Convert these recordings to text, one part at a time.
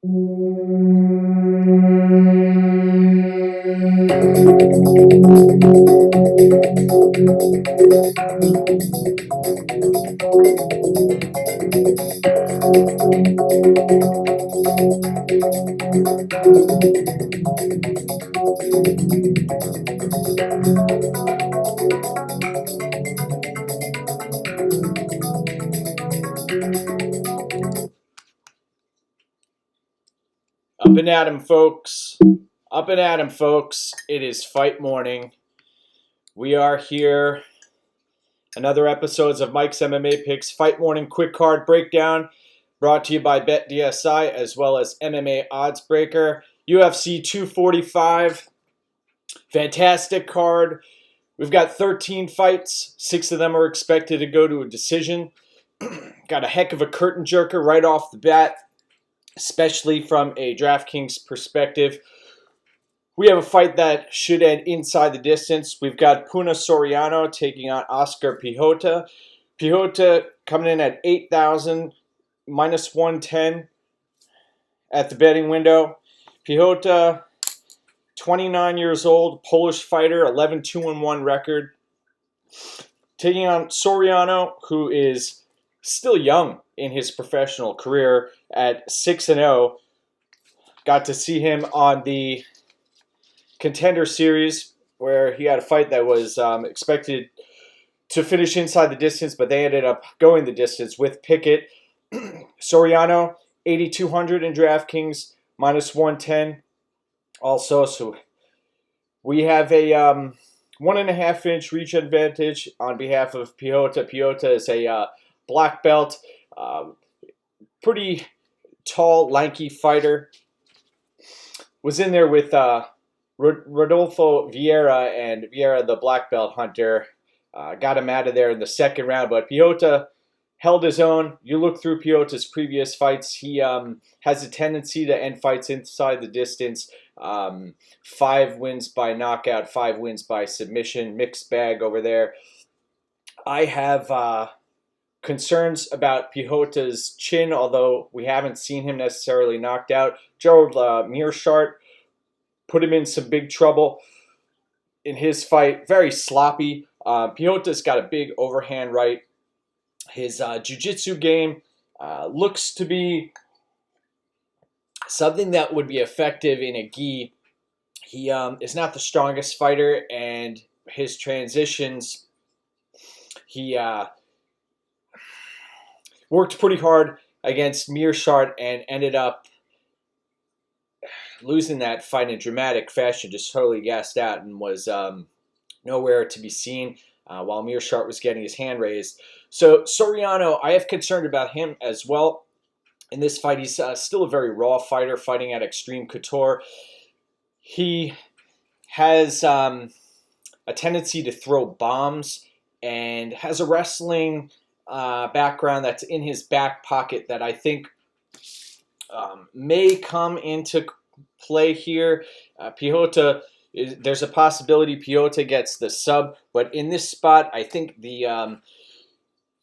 Up and at 'em, folks. Up and at 'em, folks. It is fight morning. We are here. Another episodes of Mike's MMA Picks Fight Morning Quick Card Breakdown, brought to you by BetDSI as well as MMA Odds Breaker. UFC 245. Fantastic card. We've got 13 fights. 6 of them are expected to go to a decision. Got a heck of a curtain jerker right off the bat, especially from a DraftKings perspective. We have a fight that should end inside the distance. We've got Puna Soriano taking on Oscar-Piechota. Piechota coming in at 8,000, minus 110 at the betting window. Piechota, 29 years old, Polish fighter, 11-2-1 record. Taking on Soriano, who is still young in his professional career at 6-0. Got to see him on the Contender Series, where he had a fight that was expected to finish inside the distance, but they ended up going the distance with Pickett. Soriano, 8,200 in DraftKings, minus 110 also. So we have a 1.5-inch reach advantage on behalf of Piechota. Piechota is a black belt, pretty tall, lanky fighter. Was in there with Rodolfo Vieira, and Vieira, the black belt hunter, got him out of there in the second round. But Piechota held his own. You look through Piechota's previous fights, he has a tendency to end fights inside the distance. 5 wins by knockout, 5 wins by submission. Mixed bag over there. I have concerns about Piechota's chin, although we haven't seen him necessarily knocked out. Gerald Meerschaert put him in some big trouble in his fight. Very sloppy. Piechota's got a big overhand right. His jiu-jitsu game looks to be something that would be effective in a gi. He is not the strongest fighter, and his transitions, he worked pretty hard against Meerschaert and ended up losing that fight in dramatic fashion, just totally gassed out and was nowhere to be seen while Meerschaert was getting his hand raised. So Soriano, I have concern about him as well. In this fight, he's still a very raw fighter fighting at Extreme Couture. He has a tendency to throw bombs and has a wrestling background that's in his back pocket that I think may come into play here. Piechota, there's a possibility Piechota gets the sub, but in this spot, I think the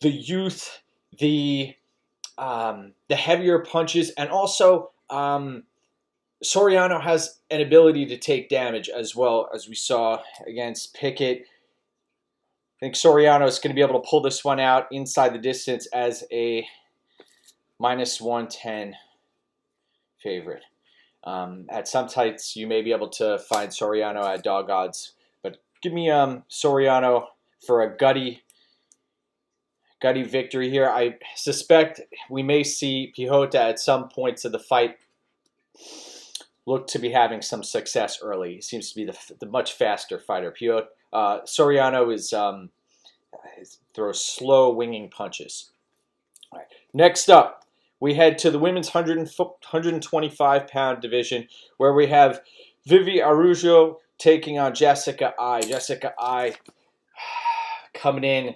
youth, the heavier punches, and also Soriano has an ability to take damage as well, as we saw against Pickett. I think Soriano is going to be able to pull this one out inside the distance as a minus 110 favorite. At some sites, you may be able to find Soriano at dog odds, but give me Soriano for a gutty victory here. I suspect we may see Piechota at some points of the fight look to be having some success early. He seems to be the much faster fighter. Soriano throws slow winging punches. All right. Next up, we head to the women's 125-pound division, where we have Vieira-Aldana taking on Jessica Eye. Jessica Eye coming in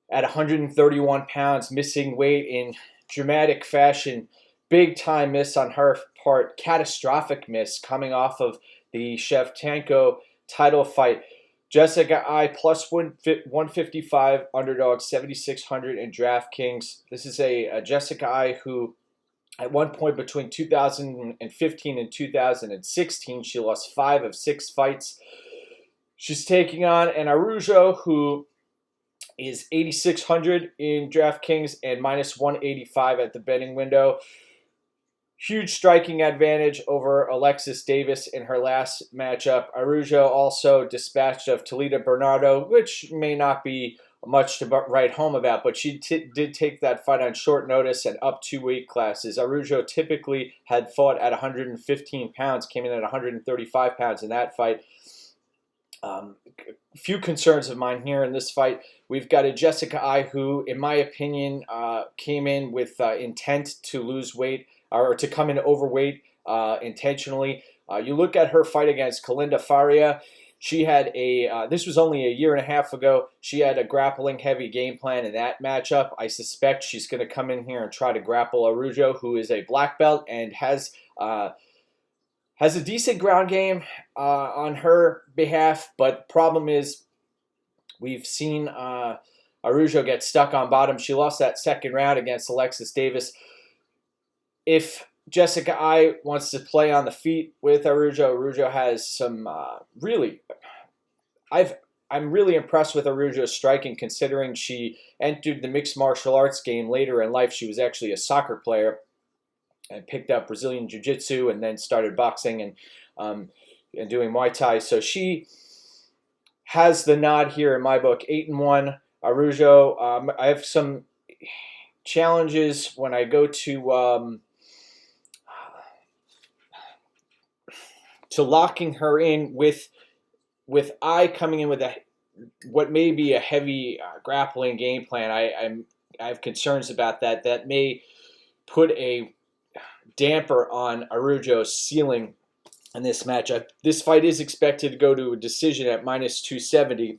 at 131 pounds, missing weight in dramatic fashion. Big time miss on her part, catastrophic miss coming off of the Shevchenko title fight. Jessica Eye plus 155, underdog 7,600 in DraftKings. This is a Jessica Eye who At one point between 2015 and 2016, she lost 5 of 6 fights. She's taking on an Araujo who is 8,600 in DraftKings and minus 185 at the betting window. Huge striking advantage over Alexis Davis in her last matchup. Araujo also dispatched of Talita Bernardo, which may not be much to write home about, but she did take that fight on short notice and up 2 weight classes. Araujo typically had fought at 115 pounds, came in at 135 pounds in that fight. Few concerns of mine here in this fight. We've got a Jessica Eye who, in my opinion, came in with intent to lose weight or to come in overweight intentionally. You look at her fight against Kalinda Faria. She had this was only a year and a half ago. She had a grappling heavy game plan in that matchup. I suspect she's going to come in here and try to grapple Araujo, who is a black belt and has a decent ground game on her behalf. But the problem is we've seen Araujo get stuck on bottom. She lost that second round against Alexis Davis. If Jessica Eye wants to play on the feet with Araujo, Araujo has some I'm really impressed with Araujo's striking, considering she entered the mixed martial arts game later in life. She was actually a soccer player and picked up Brazilian Jiu-Jitsu and then started boxing and doing Muay Thai. So she has the nod here in my book. 8-1 Araujo. I have some challenges when I go to locking her in with Eye coming in with what may be a heavy grappling game plan. I have concerns about that. That may put a damper on Araujo's ceiling in this matchup. This fight is expected to go to a decision at minus 270.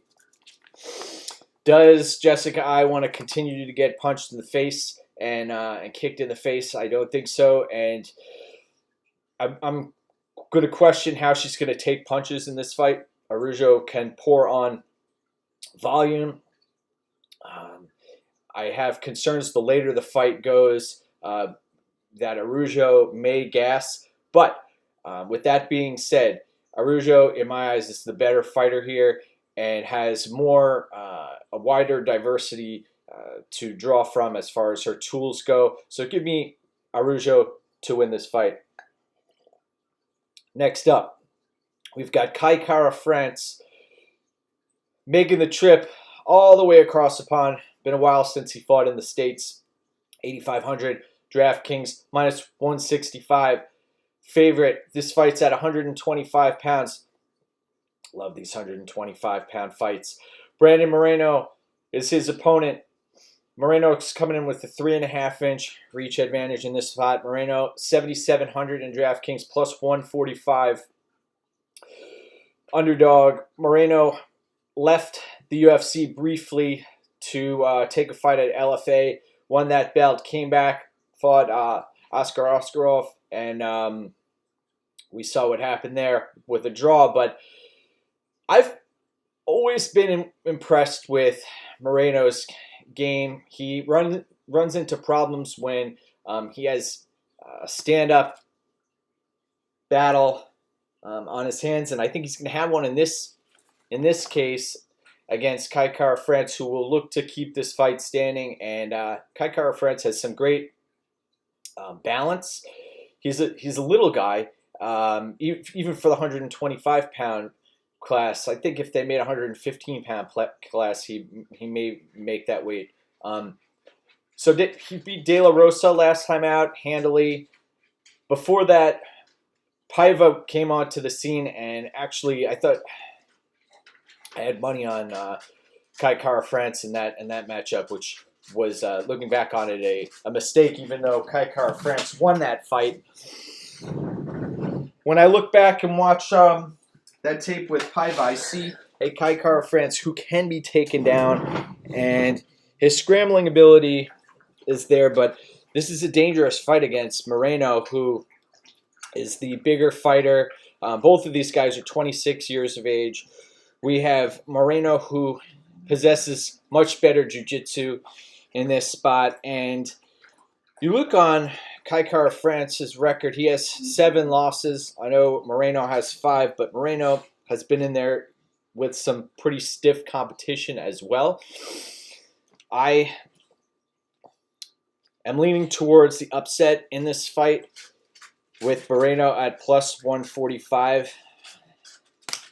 Does Jessica Eye want to continue to get punched in the face and kicked in the face? I don't think so. And I'm going to question how she's going to take punches in this fight. Araujo can pour on volume. I have concerns the later the fight goes that Araujo may gas. But with that being said, Araujo, in my eyes, is the better fighter here and has more, a wider diversity to draw from as far as her tools go. So give me Araujo to win this fight. Next up, we've got Kai Kara-France making the trip all the way across the pond. Been a while since he fought in the States. 8,500 DraftKings, minus 165 favorite. This fight's at 125 pounds. Love these 125-pound fights. Brandon Moreno is his opponent. Moreno's coming in with a 3.5-inch reach advantage in this spot. Moreno, 7,700 in DraftKings, plus 145. Underdog. Moreno left the UFC briefly to take a fight at LFA, won that belt, came back, fought Oscar Oskarov, and we saw what happened there with a draw. But I've always been impressed with Moreno's game. He runs into problems when he has a stand-up battle on his hands, and I think he's going to have one in this case against Kai Kara-France, who will look to keep this fight standing. And Kai Kara-France has some great balance. He's a little guy, even for the 125-pound class. I think if they made a 115-pound class, he may make that weight. So he beat De La Rosa last time out handily. Before that, Paiva came onto the scene, and actually, I thought I had money on Kai Kara-France in that matchup, which was, looking back on it, a mistake, even though Kai Kara-France won that fight. When I look back and watch that tape with Paiva, I see a Kai Kara-France who can be taken down, and his scrambling ability is there, but this is a dangerous fight against Moreno, who is the bigger fighter. Both of these guys are 26 years of age. We have Moreno, who possesses much better jiu-jitsu in this spot. And you look on Kai Kara-France's record, he has 7 losses. I know Moreno has 5, but Moreno has been in there with some pretty stiff competition as well. I am leaning towards the upset in this fight with Moreno at plus 145.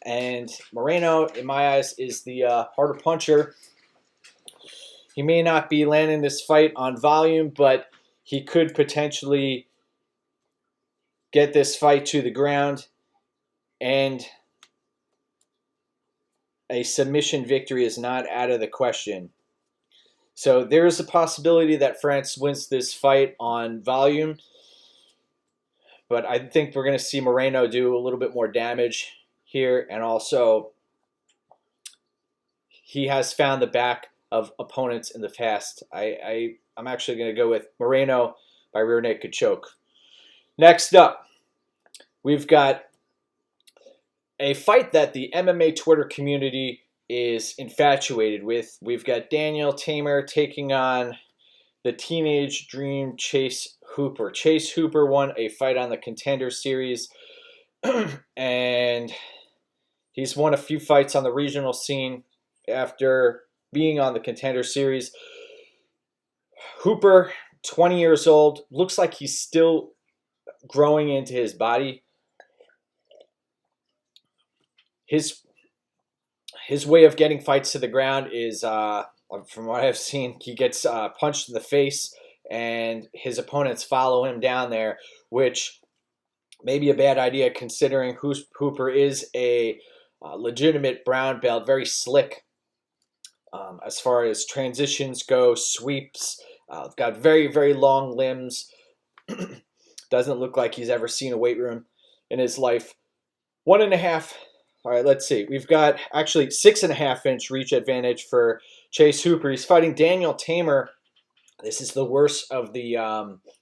And Moreno, in my eyes, is the harder puncher. He may not be landing this fight on volume, but he could potentially get this fight to the ground. And a submission victory is not out of the question. So there is a possibility that France wins this fight on volume. But I think we're going to see Moreno do a little bit more damage here. And also, he has found the back of opponents in the past. I'm actually going to go with Moreno by rear naked choke. Next up, we've got a fight that the MMA Twitter community is infatuated with. We've got Daniel-Teymur taking on the teenage dream Chase Hooper. Chase Hooper won a fight on the Contender Series, and he's won a few fights on the regional scene after being on the Contender Series. Hooper, 20 years old, looks like he's still growing into his body. His way of getting fights to the ground is, from what I've seen, he gets punched in the face, and his opponents follow him down there, which may be a bad idea considering Hooper is a legitimate brown belt, very slick as far as transitions go, sweeps, got very, very long limbs. Doesn't look like he's ever seen a weight room in his life. 1.5. All right, let's see. We've got actually 6.5-inch reach advantage for Chase Hooper. He's fighting Daniel-Teymur. This is the worst of the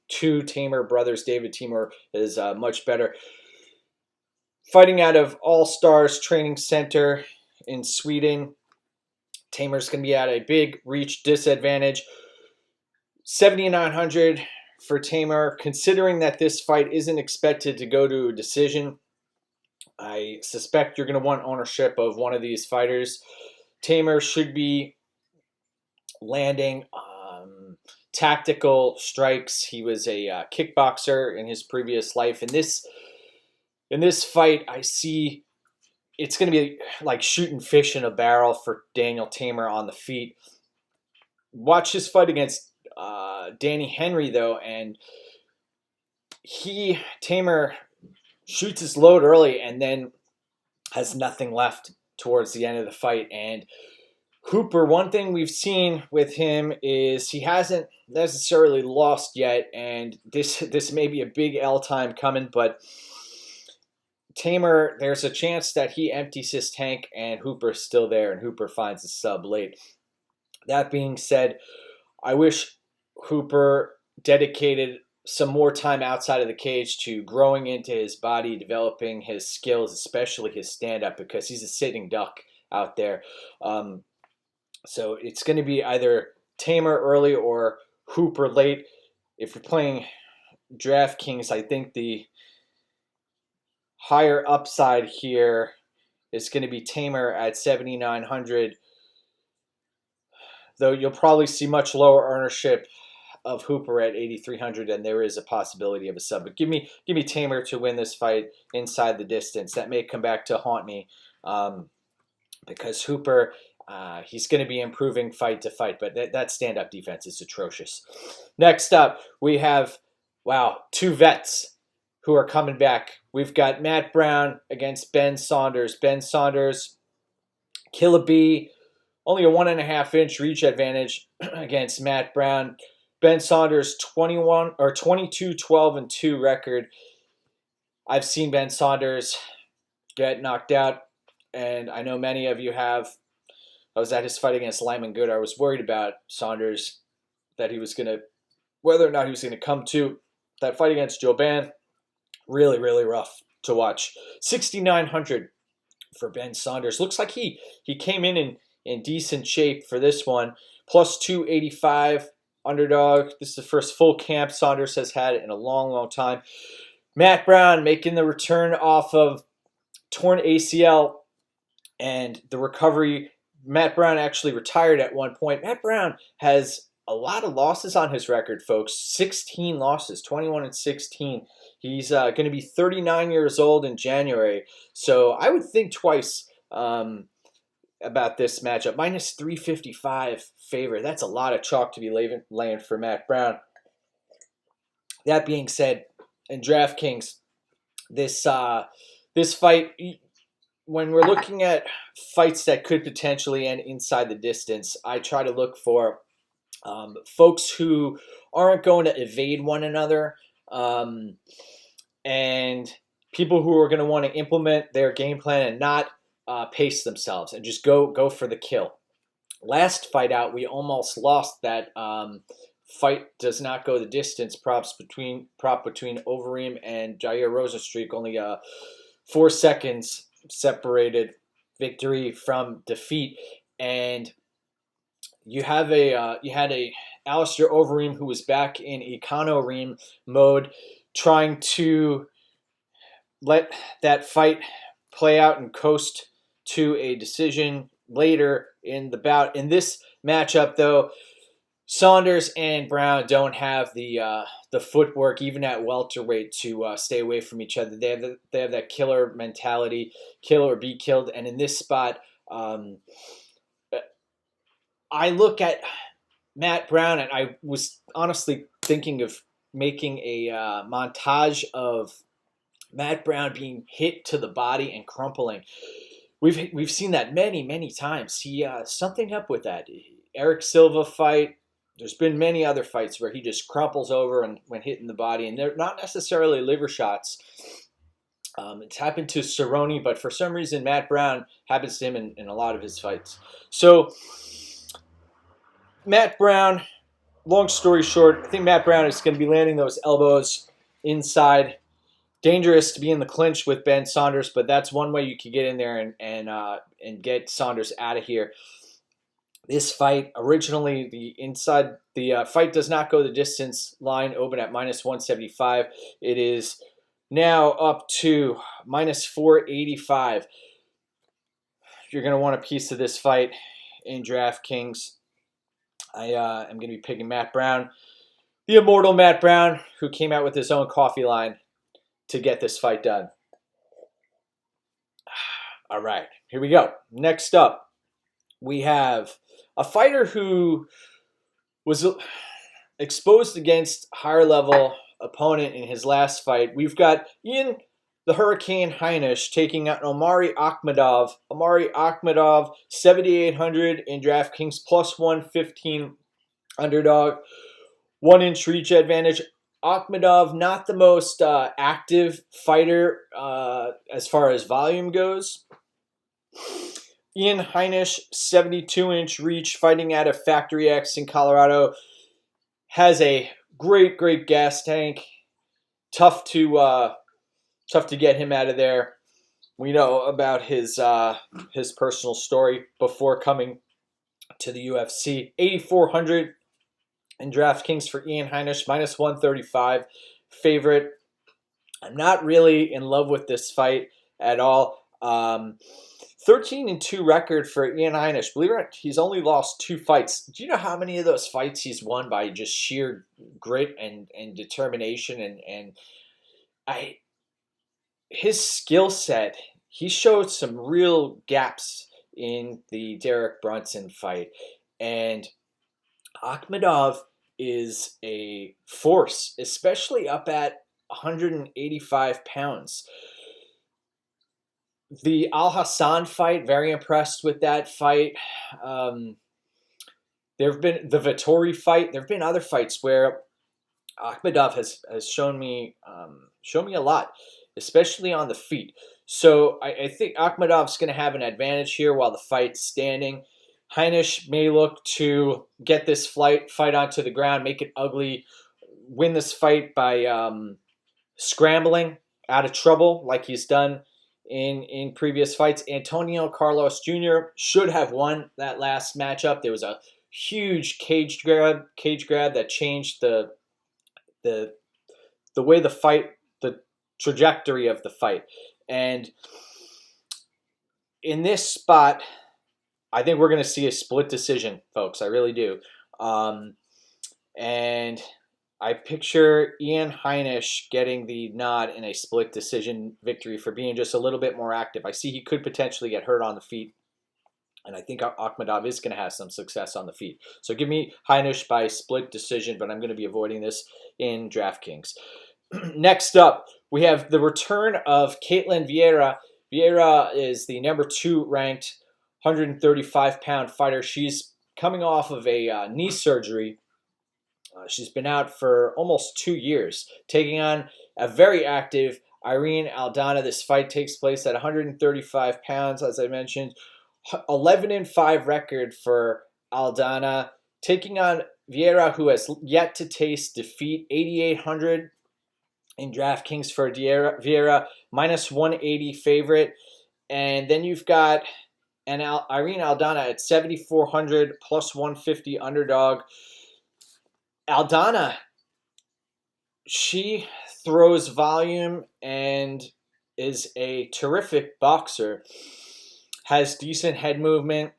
2 Teymur brothers. David Teymur is much better. Fighting out of All Stars Training Center in Sweden. Teymur's going to be at a big reach disadvantage. 7,900 for Teymur. Considering that this fight isn't expected to go to a decision, I suspect you're going to want ownership of one of these fighters. Teymur should be landing tactical strikes. He was a kickboxer in his previous life. In this fight, I see it's going to be like shooting fish in a barrel for Daniel-Teymur on the feet. Watch his fight against Danny Henry, though, and Teymur shoots his load early and then has nothing left towards the end of the fight. And Hooper, one thing we've seen with him is he hasn't necessarily lost yet, and this may be a big L time coming, but Teymur, there's a chance that he empties his tank and Hooper's still there, and Hooper finds a sub late. That being said, I wish Hooper dedicated some more time outside of the cage to growing into his body, developing his skills, especially his stand-up, because he's a sitting duck out there. So it's going to be either Teymur early or Hooper late. If you're playing DraftKings, I think the higher upside here is going to be Teymur at 7,900, though you'll probably see much lower ownership of Hooper at 8,300, and there is a possibility of a sub. But give me Teymur to win this fight inside the distance. That may come back to haunt me because Hooper, he's going to be improving fight to fight, but that stand-up defense is atrocious. Next up, we have, 2 vets who are coming back. We've got Matt Brown against Ben Saunders. Ben Saunders, kill a bee, only a 1.5-inch reach advantage against Matt Brown. Ben Saunders, 22-12-2 record. I've seen Ben Saunders get knocked out, and I know many of you have. I was at his fight against Lyman Good. I was worried about Saunders, that whether or not he was going to come to. That fight against Joban, really, really rough to watch. 6,900 for Ben Saunders. Looks like he came in decent shape for this one. Plus 285 underdog. This is the first full camp Saunders has had in a long, long time. Matt Brown making the return off of torn ACL and the recovery. Matt Brown actually retired at one point. Matt Brown has a lot of losses on his record, folks. 16 losses, 21-16. He's going to be 39 years old in January. So I would think twice about this matchup. Minus 355 favorite. That's a lot of chalk to be laying for Matt Brown. That being said, in DraftKings, this fight, when we're looking at fights that could potentially end inside the distance, I try to look for folks who aren't going to evade one another, and people who are going to want to implement their game plan and not pace themselves and just go for the kill. Last fight out, we almost lost that fight does not go the distance prop between Overeem and Jair Rozenstruik. Only 4 seconds separated victory from defeat, and you had a Alistair Overeem who was back in Econo-Reem mode, trying to let that fight play out and coast to a decision later in the bout. In this matchup, though, Saunders and Brown don't have the footwork, even at welterweight, to stay away from each other. They have that killer mentality, kill or be killed. And in this spot, I look at Matt Brown, and I was honestly thinking of making a montage of Matt Brown being hit to the body and crumpling. We've seen that many times. He something up with that. Eric Silva fight. There's been many other fights where he just crumples over and when hit in the body, and they're not necessarily liver shots. It's happened to Cerrone, but for some reason Matt Brown happens to him in a lot of his fights. So Matt Brown, long story short, I think Matt Brown is going to be landing those elbows inside. Dangerous to be in the clinch with Ben Saunders, but that's one way you can get in there and get Saunders out of here. This fight, originally the fight does not go the distance line, open at minus 175. It is now up to minus 485. You're going to want a piece of this fight in DraftKings. I am going to be picking Matt Brown, the immortal Matt Brown, who came out with his own coffee line to get this fight done. All right, here we go. Next up, we have a fighter who was exposed against higher level opponent in his last fight. We've got Yan the Hurricane Heinisch taking out Omari Akhmedov. Omari Akhmedov, 7,800 in DraftKings, plus 115 underdog. 1-inch reach advantage. Akhmedov, not the most active fighter as far as volume goes. Yan Heinisch, 72-inch reach, fighting out of Factory X in Colorado. Has a great gas tank. Tough to get him out of there. We know about his personal story before coming to the UFC. 8,400 in DraftKings for Yan Heinisch, minus 135 favorite. I'm not really in love with this fight at all. 13-2 record for Yan Heinisch. Believe it or not, he's only lost 2 fights. Do you know how many of those fights he's won by just sheer grit and determination and his skill set? He showed some real gaps in the Derek Brunson fight, and Akhmedov is a force, especially up at 185 pounds. The Al Hassan fight, very impressed with that fight. There have been the Vettori fight. There have been other fights where Akhmedov has shown me a lot, especially on the feet. So I think Akhmedov's going to have an advantage here while the fight's standing. Heinisch may look to get this fight onto the ground, make it ugly, win this fight by scrambling out of trouble like he's done in previous fights. Antonio Carlos Jr. should have won that last matchup. There was a huge cage grab that changed the way the fight, the trajectory of the fight. And in this spot, I think we're going to see a split decision, folks. I really do. And I picture Yan-Faber getting the nod in a split decision victory for being just a little bit more active. I see he could potentially get hurt on the feet, and I think Akhmedov is going to have some success on the feet. So give me Heinisch by split decision, but I'm going to be avoiding this in DraftKings. Next up, we have the return of Ketlen Vieira. Vieira is the number 2 ranked 135-pound fighter. She's coming off of a knee surgery. She's been out for almost 2 years, taking on a very active Eye-Araujo. This fight takes place at 135 pounds, as I mentioned. 11-5 record for Aldana, taking on Vieira, who has yet to taste defeat. 8,800 in DraftKings for Vieira, minus 180 favorite. And then you've got an Eye-Araujo at 7,400, plus 150 underdog. Aldana, she throws volume and is a terrific boxer, has decent head movement.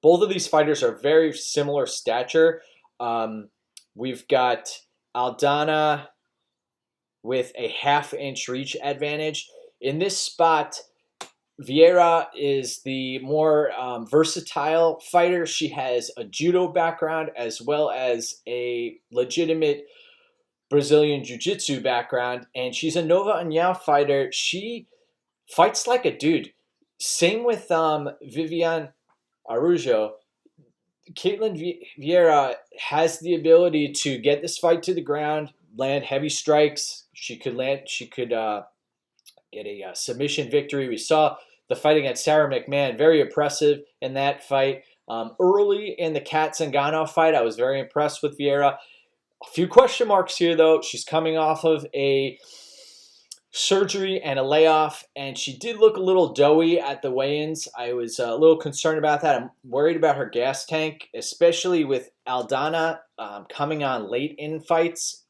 Both of these fighters are very similar stature. We've got Aldana with a half-inch reach advantage. In this spot, Vieira is the more versatile fighter. She has a judo background as well as a legitimate Brazilian jiu-jitsu background, and she's a Nova União fighter. She fights like a dude. Same with Vieira-Aldana. Ketlen Vieira has the ability to get this fight to the ground, land heavy strikes. She could get a submission victory. We saw the fight against Sarah McMahon, very impressive in that fight. Early in the Kat Zingano fight, I was very impressed with Vieira. A few question marks here, though. She's coming off of a surgery and a layoff, and she did look a little doughy at the weigh-ins. I was a little concerned about that. I'm worried about her gas tank, especially with Aldana coming on late in fights.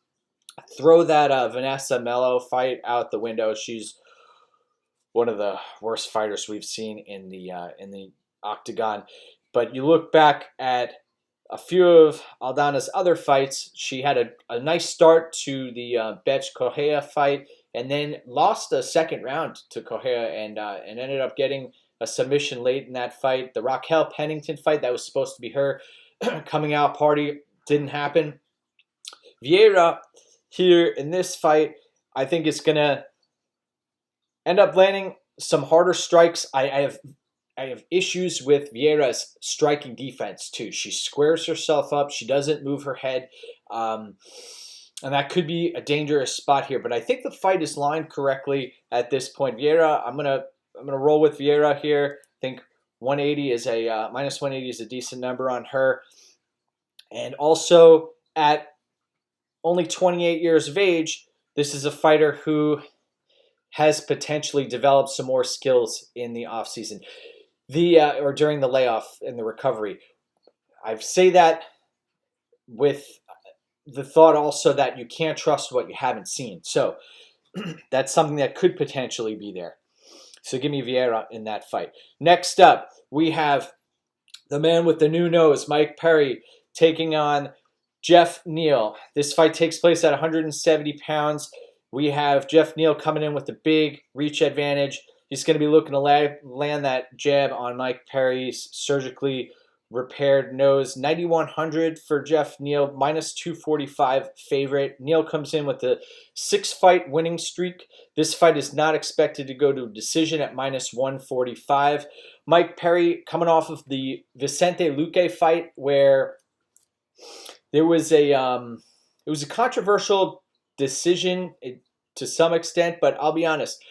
Throw that Vanessa Mello fight out the window. She's one of the worst fighters we've seen in the octagon. But you look back at a few of Aldana's other fights, she had a nice start to the Betch Correa fight, and then lost a second round to Correa and ended up getting a submission late in that fight. The Raquel Pennington fight, that was supposed to be her coming out party, didn't happen. Vieira here in this fight, I think is going to end up landing some harder strikes. I have issues with Vieira's striking defense too. She squares herself up. She doesn't move her head. And that could be a dangerous spot here. But I think the fight is lined correctly at this point. Vieira, I'm gonna roll with Vieira here. I think 180 is minus 180 is a decent number on her. And also at only 28 years of age, this is a fighter who has potentially developed some more skills in the offseason. Or during the layoff and the recovery. I say that with the thought also that you can't trust what you haven't seen. So that's something that could potentially be there. So give me Vieira in that fight. Next up, we have the man with the new nose, Mike Perry, taking on Jeff Neal. This fight takes place at 170 pounds. We have Jeff Neal coming in with the big reach advantage. He's going to be looking to land that jab on Mike Perry's surgically repaired nose. 9,100 for Jeff Neal, minus 245 favorite. Neal comes in with a 6-fight winning streak. This fight is not expected to go to a decision at minus 145. Mike Perry coming off of the Vicente Luque fight where there was it was a controversial decision to some extent, but I'll be honest.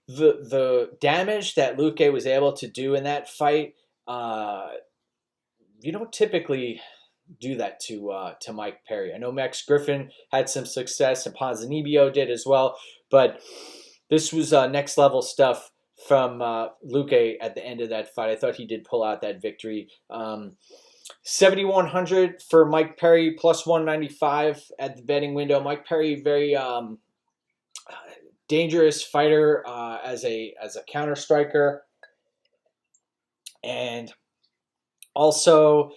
The damage that Luque was able to do in that fight, you don't typically do that to Mike Perry. I know Max Griffin had some success, and Ponzinibbio did as well, but this was next level stuff from Luque at the end of that fight. I thought he did pull out that victory. 7,100 for Mike Perry, plus 195 at the betting window. Mike Perry, very dangerous fighter as a counter striker, and also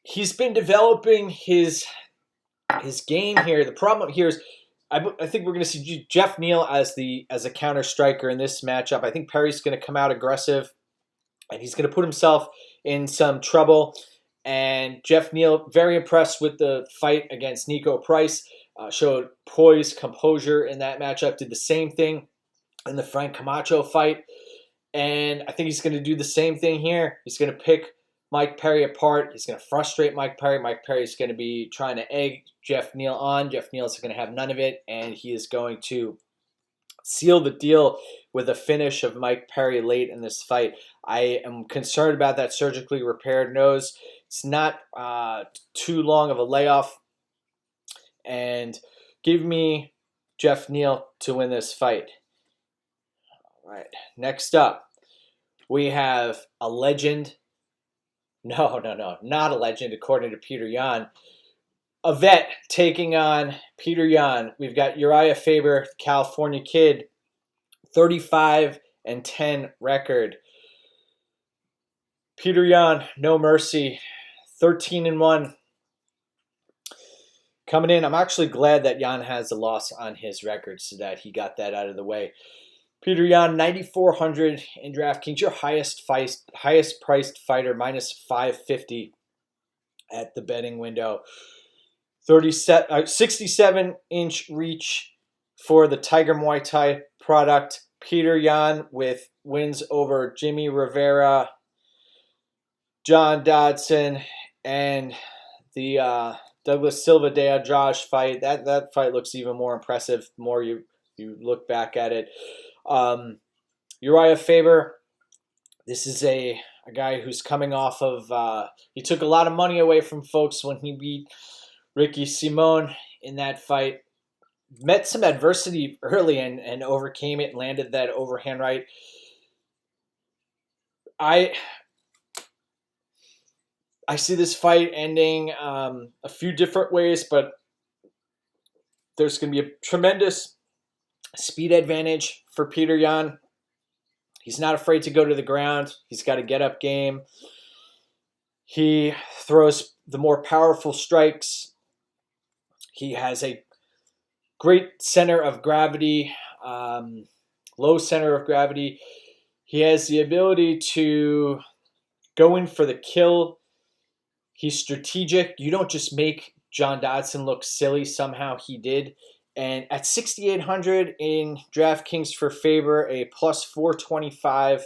he's been developing his game here. The problem here is I think we're going to see Jeff Neal as a counter striker in this matchup. I think Perry's going to come out aggressive, and he's going to put himself in some trouble. And Jeff Neal, very impressed with the fight against Nico Price. Showed poise, composure in that matchup. Did the same thing in the Frank Camacho fight. And I think he's going to do the same thing here. He's going to pick Mike Perry apart. He's going to frustrate Mike Perry. Mike Perry's going to be trying to egg Jeff Neal on. Jeff Neal's going to have none of it. And he is going to seal the deal with a finish of Mike Perry late in this fight. I am concerned about that surgically repaired nose. It's not too long of a layoff. And give me Jeff Neal to win this fight. All right, next up, we have a legend. No, not a legend, according to Peter Yan. A vet taking on Peter Yan. We've got Uriah-Faber, California kid, 35-10 record. Peter Yan, no mercy, 13-1. Coming in, I'm actually glad that Yan has a loss on his record so that he got that out of the way. Peter Yan, 9,400 in DraftKings, your highest priced fighter, minus 550 at the betting window. 67-inch reach for the Tiger Muay Thai product. Peter Yan with wins over Jimmy Rivera, John Dodson, and the Douglas Silva de Andrade fight. That fight looks even more impressive the more you look back at it. Uriah-Faber, this is a guy who's coming off of, he took a lot of money away from folks when he beat Ricky Simon in that fight. Met some adversity early and overcame it and landed that overhand right. I see this fight ending a few different ways, but there's going to be a tremendous speed advantage for Peter Yan. He's not afraid to go to the ground. He's got a get-up game. He throws the more powerful strikes. He has a great center of gravity, low center of gravity. He has the ability to go in for the kill. He's strategic. You don't just make John Dodson look silly. Somehow he did. And at 6,800 in DraftKings for Faber, a plus 425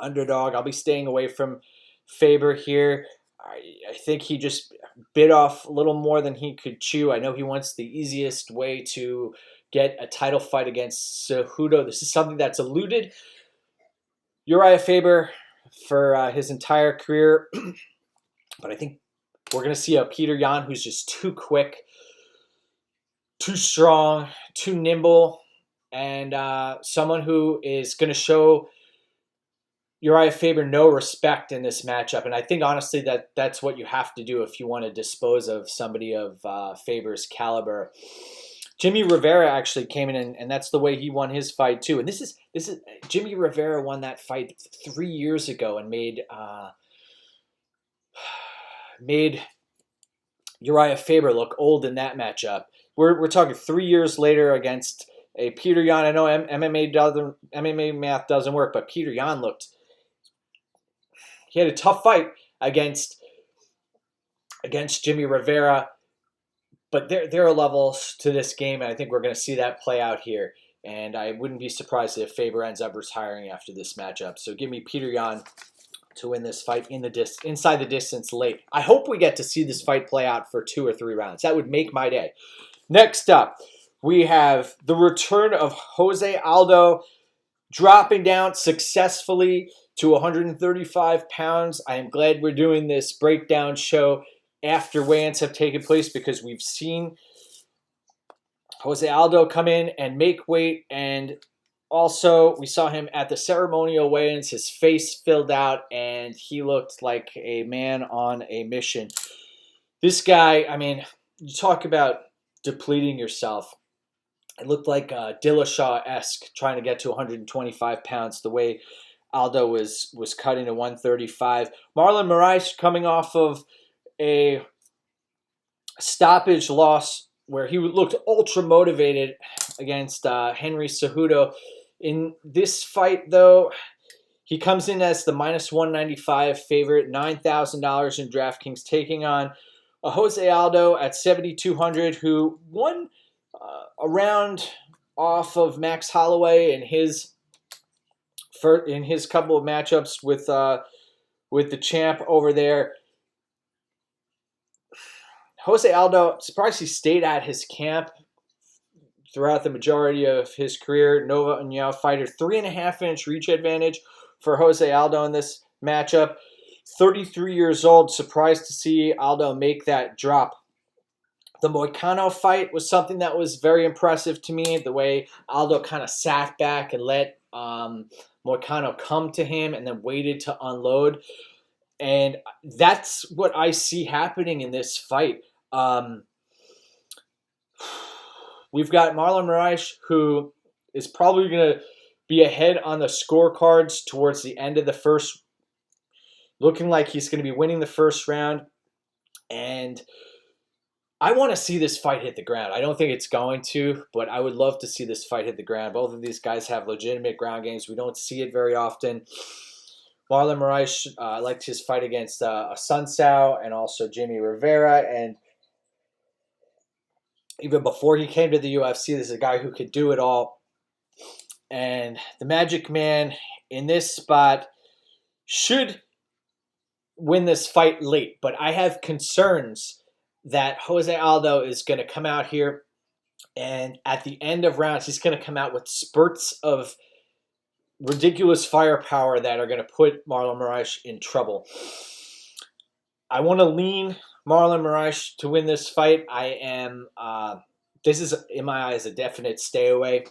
underdog. I'll be staying away from Faber here. I think he just bit off a little more than he could chew. I know he wants the easiest way to get a title fight against Cejudo. This is something that's eluded Uriah-Faber for his entire career. But I think we're going to see a Peter Yan who's just too quick, too strong, too nimble, and someone who is going to show Uriah-Faber no respect in this matchup. And I think, honestly, that's what you have to do if you want to dispose of somebody of Faber's caliber. Jimmy Rivera actually came in, and that's the way he won his fight, too. And this is Jimmy Rivera won that fight 3 years ago and made Uriah-Faber look old in that matchup. We're talking 3 years later against a Peter Yan. I know MMA math doesn't work, but Peter Yan he had a tough fight against Jimmy Rivera. But there are levels to this game, and I think we're going to see that play out here. And I wouldn't be surprised if Faber ends up retiring after this matchup. So give me Peter Yan to win this fight inside the distance late. I hope we get to see this fight play out for 2 or 3 rounds. That would make my day. Next up, we have the return of Jose Aldo, dropping down successfully to 135 pounds. I am glad we're doing this breakdown show after weigh-ins have taken place, because we've seen Jose Aldo come in and make weight and Also, we saw him at the ceremonial weigh-ins. His face filled out, and he looked like a man on a mission. This guy, I mean, you talk about depleting yourself. It looked like Dillashaw-esque, trying to get to 125 pounds, the way Aldo was cutting to 135. Moraes coming off of a stoppage loss where he looked ultra motivated against Henry Cejudo. In this fight, though, he comes in as the minus 195 favorite, $9,000 in DraftKings, taking on a Jose Aldo at 7,200, who won a round off of Max Holloway in his couple of matchups with the champ over there. Jose Aldo, surprised he stayed at his camp throughout the majority of his career. Nova and Yao fighter, 3.5-inch reach advantage for Jose Aldo in this matchup. 33 years old, surprised to see Aldo make that drop. The Moicano fight was something that was very impressive to me, the way Aldo kind of sat back and let Moicano come to him and then waited to unload. And that's what I see happening in this fight. We've got Marlon Moraes, who is probably going to be ahead on the scorecards towards the end of the first, looking like he's going to be winning the first round. And I want to see this fight hit the ground. I don't think it's going to, but I would love to see this fight hit the ground. Both of these guys have legitimate ground games. We don't see it very often. Marlon Moraes liked his fight against Sun Tzu and also Jimmy Rivera. And even before he came to the UFC, this is a guy who could do it all. And the Magic Man in this spot should win this fight late. But I have concerns that Jose Aldo is going to come out here, and at the end of rounds, he's going to come out with spurts of ridiculous firepower that are going to put Marlon Moraes in trouble. I want to lean Marlon Moraes to win this fight. This is, in my eyes, a definite stay away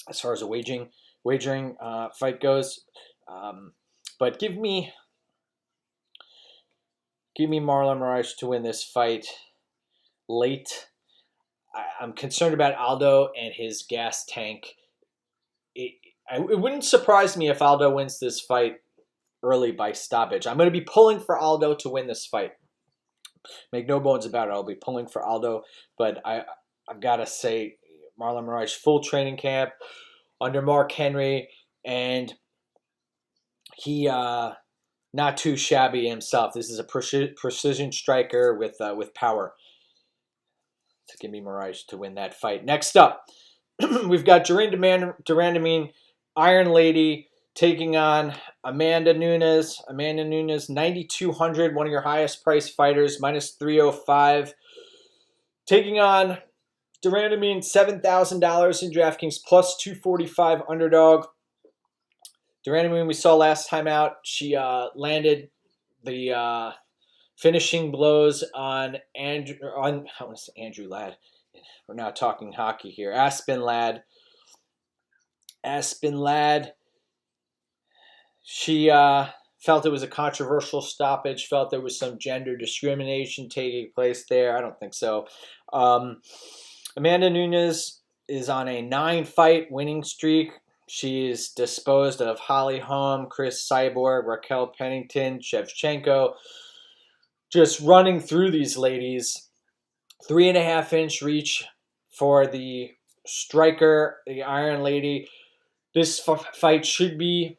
as far as a wagering fight goes. But give me Marlon Moraes to win this fight late. I'm concerned about Aldo and his gas tank. It wouldn't surprise me if Aldo wins this fight early by stoppage. I'm going to be pulling for Aldo to win this fight. Make no bones about it. I'll be pulling for Aldo, but I've got to say, Marlon Moraes, full training camp under Mark Henry, and he not too shabby himself. This is a precision striker with power. So give me Moraes to win that fight. Next up, we've got De Randamie, Iron Lady, taking on Amanda Nunes. Amanda Nunes, 9,200, one of your highest priced fighters, minus 305. Taking on De Randamie, $7,000 in DraftKings, plus 245 underdog. De Randamie, we saw last time out, she landed the finishing blows on Andrew Ladd. We're now talking hockey here. Aspen Ladd. She felt it was a controversial stoppage, felt there was some gender discrimination taking place there. I don't think so. Amanda Nunes is on a 9-fight winning streak. She's disposed of Holly Holm, Chris Cyborg, Raquel Pennington, Shevchenko. Just running through these ladies. 3.5-inch reach for the striker, the Iron Lady. This fight should be,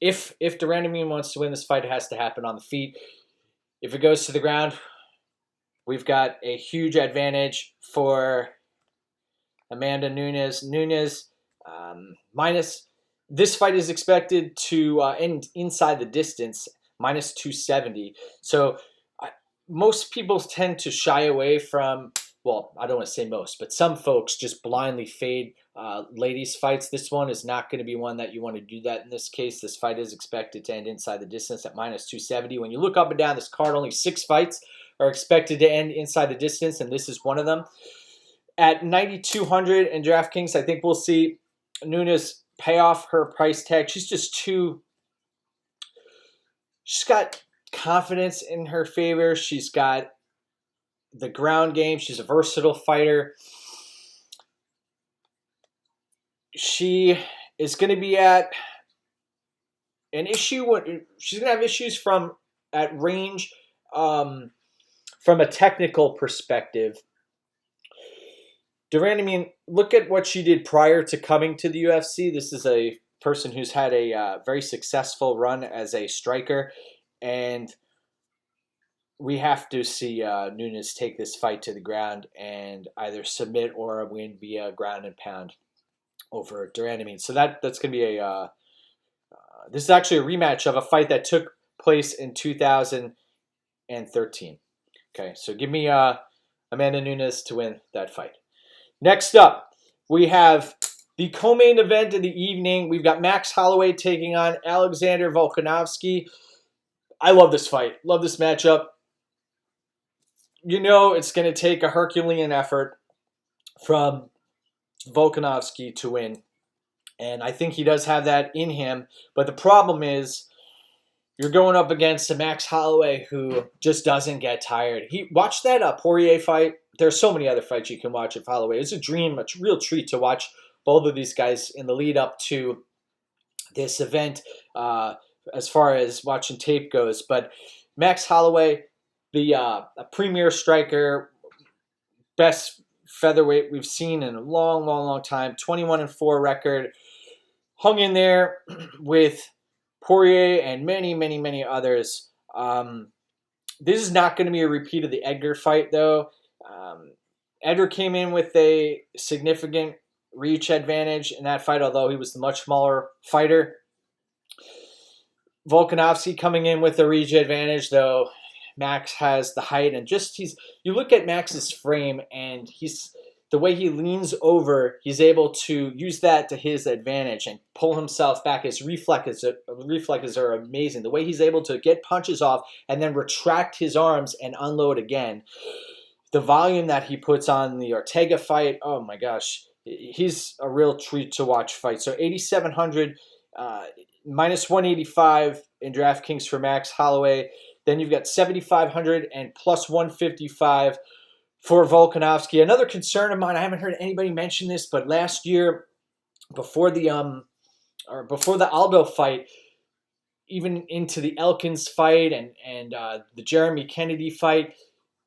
if De Randamie wants to win this fight, it has to happen on the feet. If it goes to the ground, we've got a huge advantage for Amanda Nunes. This fight is expected to end inside the distance, minus 270. So most people tend to shy away from, well, I don't want to say most, but some folks just blindly fade ladies' fights. This one is not going to be one that you want to do that in this case. This fight is expected to end inside the distance at minus 270. When you look up and down this card, only 6 fights are expected to end inside the distance, and this is one of them. At 9,200 in DraftKings, I think we'll see Nunes pay off her price tag. She's just too. She's got confidence in her favor. She's got the ground game. She's a versatile fighter. She is going to be at an issue. She's going to have issues at range from a technical perspective. De Randamie, look at what she did prior to coming to the UFC. This is a person who's had a very successful run as a striker, and we have to see Nunes take this fight to the ground and either submit or win via ground and pound over De Randamie. So that's going to be this is actually a rematch of a fight that took place in 2013. Okay, so give me Amanda Nunes to win that fight. Next up, we have the co-main event of the evening. We've got Max Holloway taking on Alexander Volkanovski. I love this fight. Love this matchup. You know it's going to take a Herculean effort from Volkanovski to win. And I think he does have that in him. But the problem is you're going up against a Max Holloway who just doesn't get tired. Watch that Poirier fight. There's so many other fights you can watch of Holloway. It's a dream, a real treat to watch both of these guys in the lead up to this event as far as watching tape goes. But Max Holloway, a premier striker, best featherweight we've seen in a long, long, long time. 21-4 record. Hung in there with Poirier and many, many, many others. This is not going to be a repeat of the Edgar fight, though. Edgar came in with a significant reach advantage in that fight, although he was the much smaller fighter. Volkanovski coming in with a reach advantage, though Max has the height, and you look at Max's frame, and the way he leans over, he's able to use that to his advantage and pull himself back. His reflexes are amazing. The way he's able to get punches off and then retract his arms and unload again. The volume that he puts on the Ortega fight, oh my gosh, he's a real treat to watch fight. So 8,700, minus 185 in DraftKings for Max Holloway. Then you've got 7,500 and plus 155 for Volkanovski. Another concern of mine, I haven't heard anybody mention this, but last year, before the Aldo fight, even into the Elkins fight and the Jeremy Kennedy fight,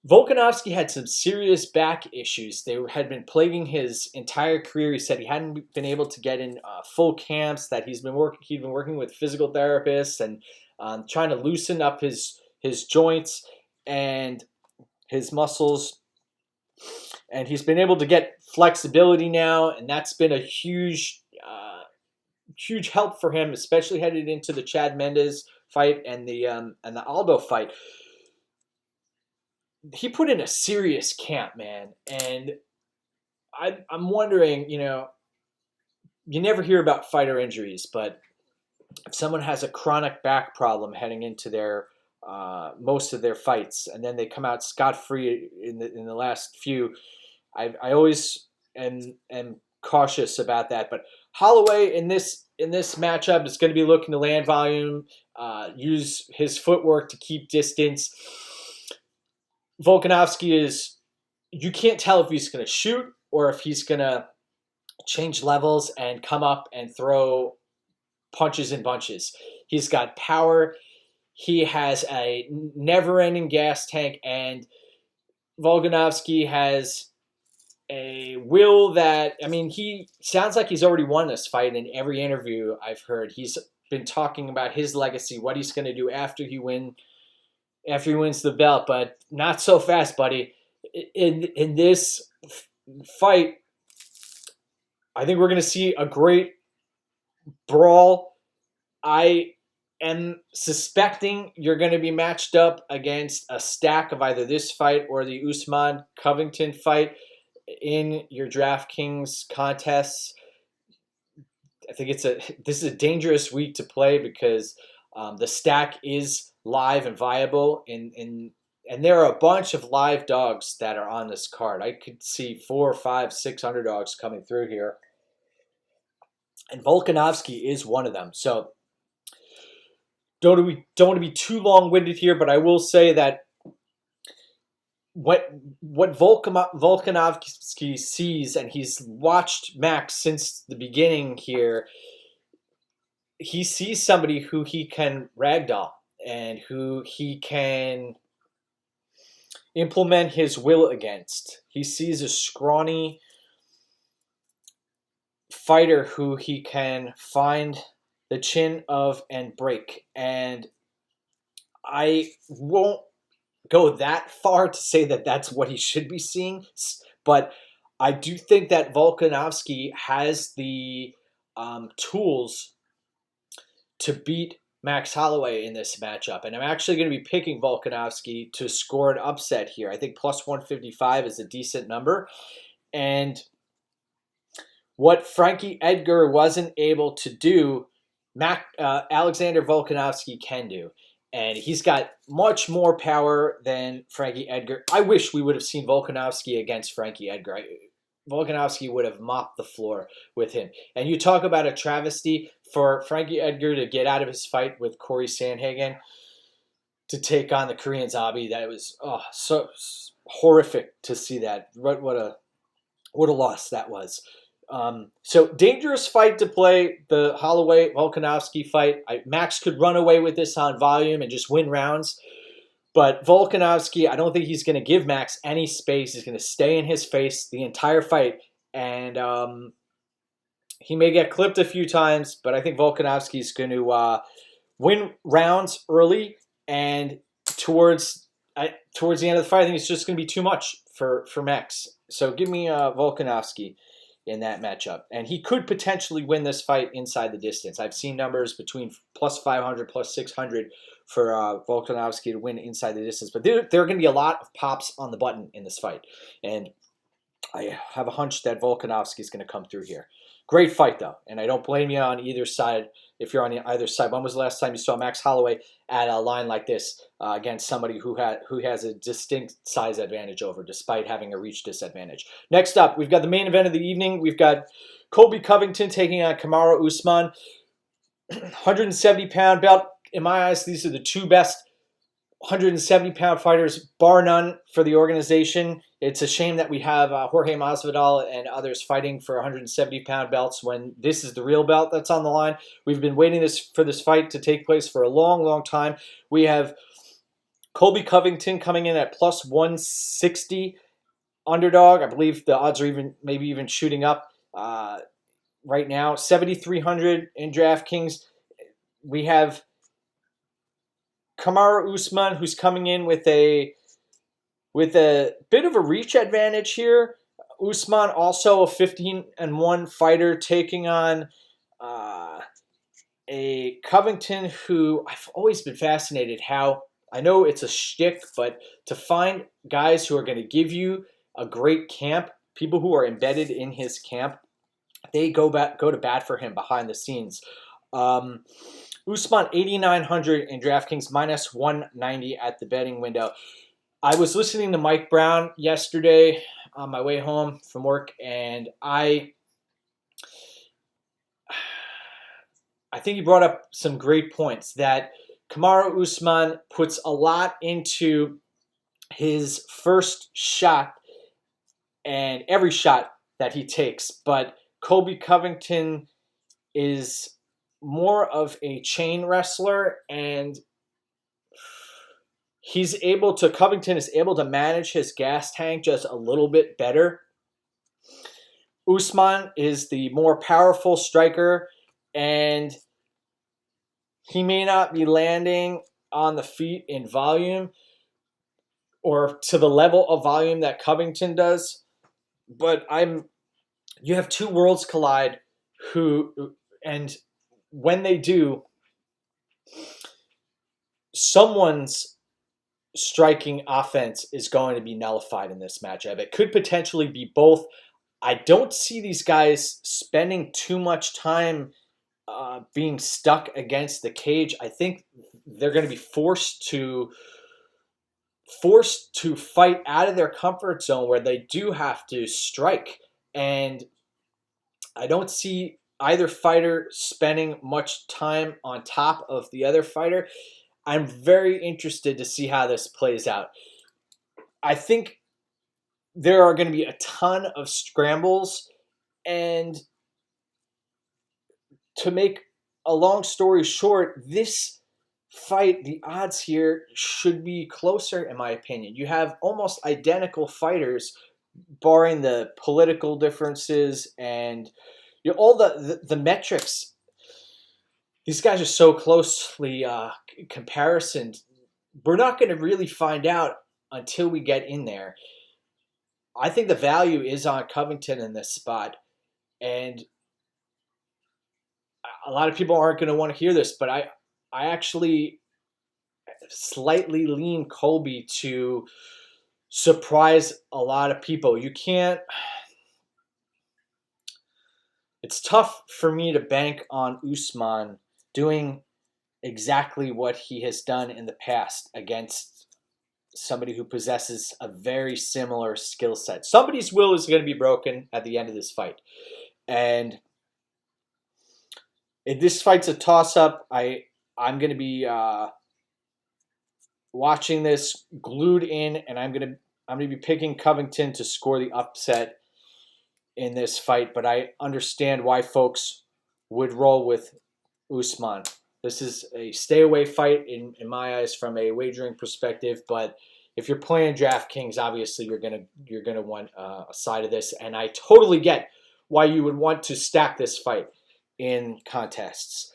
Volkanovski had some serious back issues. They had been plaguing his entire career. He said he hadn't been able to get in full camps, that he'd been working with physical therapists and trying to loosen up his joints and his muscles. And he's been able to get flexibility now, and that's been a huge help for him, especially headed into the Chad Mendes fight and the Aldo fight. He put in a serious camp, man, and I'm wondering, you never hear about fighter injuries, but if someone has a chronic back problem heading into their most of their fights, and then they come out scot-free in the last few, I always am cautious about that. But Holloway in this matchup is going to be looking to land volume, use his footwork to keep distance. Volkanovski you can't tell if he's going to shoot or if he's going to change levels and come up and throw punches and bunches. He's got power. He has a never-ending gas tank, and Volkanovski has a will that, he sounds like he's already won this fight in every interview I've heard. He's been talking about his legacy, what he's going to do after he wins the belt, but not so fast, buddy. In this fight, I think we're going to see a great brawl. I am suspecting you're going to be matched up against a stack of either this fight or the Usman-Covington fight in your DraftKings contests. I think this is a dangerous week to play because the stack is live and viable, and there are a bunch of live dogs that are on this card. I could see 4, 5, 6 underdogs coming through here. and Volkanovski is one of them. So don't want to be too long-winded here, but I will say that what Volkanovski sees, and he's watched Max since the beginning here, he sees somebody who he can ragdoll and who he can implement his will against. He sees a scrawny fighter who he can find the chin of and break. And I won't go that far to say that that's what he should be seeing, but I do think that Volkanovski has the tools to beat Max Holloway in this matchup. And I'm actually going to be picking Volkanovski to score an upset here. I think plus 155 is a decent number. And what Frankie Edgar wasn't able to do, Alexander Volkanovski can do. And he's got much more power than Frankie Edgar. I wish we would have seen Volkanovski against Frankie Edgar. Volkanovski would have mopped the floor with him. And you talk about a travesty for Frankie Edgar to get out of his fight with Corey Sandhagen to take on the Korean Zombie. That was so horrific to see that. What a loss that was. So dangerous fight to play, the Holloway-Volkanovski fight. Max could run away with this on volume and just win rounds. But Volkanovski, I don't think he's going to give Max any space. He's going to stay in his face the entire fight. And he may get clipped a few times, but I think Volkanovski is going to win rounds early. And towards the end of the fight, I think it's just going to be too much for Max. So give me Volkanovski in that matchup. And he could potentially win this fight inside the distance. I've seen numbers between plus 500, plus 600 for Volkanovski to win inside the distance. But there are going to be a lot of pops on the button in this fight. And I have a hunch that Volkanovski is going to come through here. Great fight, though. And I don't blame you on either side if you're on either side. When was the last time you saw Max Holloway at a line like this against somebody who has a distinct size advantage over, despite having a reach disadvantage? Next up, we've got the main event of the evening. We've got Colby Covington taking on Kamaru Usman. 170-pound belt. In my eyes, these are the two best 170-pound fighters, bar none, for the organization. It's a shame that we have Jorge Masvidal and others fighting for 170-pound belts when this is the real belt that's on the line. We've been waiting for this fight to take place for a long, long time. We have Colby Covington coming in at plus 160 underdog. I believe the odds are maybe even shooting up right now. 7,300 in DraftKings. We have Kamaru Usman, who's coming in with a bit of a reach advantage here. Usman, also a 15-1 fighter, taking on a Covington who I've always been fascinated how, I know it's a shtick, but to find guys who are going to give you a great camp, people who are embedded in his camp, they go to bat for him behind the scenes. Usman 8,900 in DraftKings, minus 190 at the betting window. I was listening to Mike Brown yesterday on my way home from work, and I think he brought up some great points, that Kamaru Usman puts a lot into his first shot and every shot that he takes, but Colby Covington is more of a chain wrestler, and Covington is able to manage his gas tank just a little bit better. Usman is the more powerful striker, and he may not be landing on the feet in volume or to the level of volume that Covington does, but you have two worlds collide and when they do, someone's striking offense is going to be nullified in this matchup. It could potentially be both. I don't see these guys spending too much time being stuck against the cage. I think they're going to be forced to fight out of their comfort zone where they do have to strike. And I don't see either fighter spending much time on top of the other fighter. I'm very interested to see how this plays out. I think there are going to be a ton of scrambles, and to make a long story short, this fight, the odds here should be closer, in my opinion. You have almost identical fighters, barring the political differences and all the metrics. These guys are so closely comparisoned. We're not going to really find out until we get in there. I think the value is on Covington in this spot, and a lot of people aren't going to want to hear this, but I actually slightly lean Colby to surprise a lot of people. It's tough for me to bank on Usman doing exactly what he has done in the past against somebody who possesses a very similar skill set. Somebody's will is going to be broken at the end of this fight. And if this fight's a toss-up, I'm going to be watching this glued in, and I'm going to be picking Covington to score the upset in this fight. But I understand why folks would roll with Usman. This is a stay-away fight in my eyes from a wagering perspective. But if you're playing DraftKings, obviously you're gonna want a side of this, and I totally get why you would want to stack this fight in contests.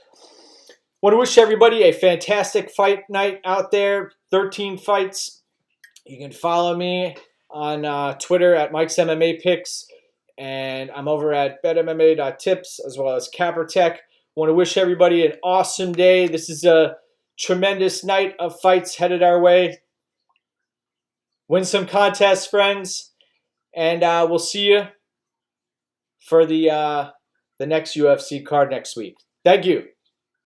Want to wish everybody a fantastic fight night out there. 13 fights. You can follow me on Twitter at MikesMMAPicks, and I'm over at betmma.tips as well as CapperTech. Want to wish everybody an awesome day. This is a tremendous night of fights headed our way. Win some contests, friends, and we'll see you for the next UFC card next week. Thank you.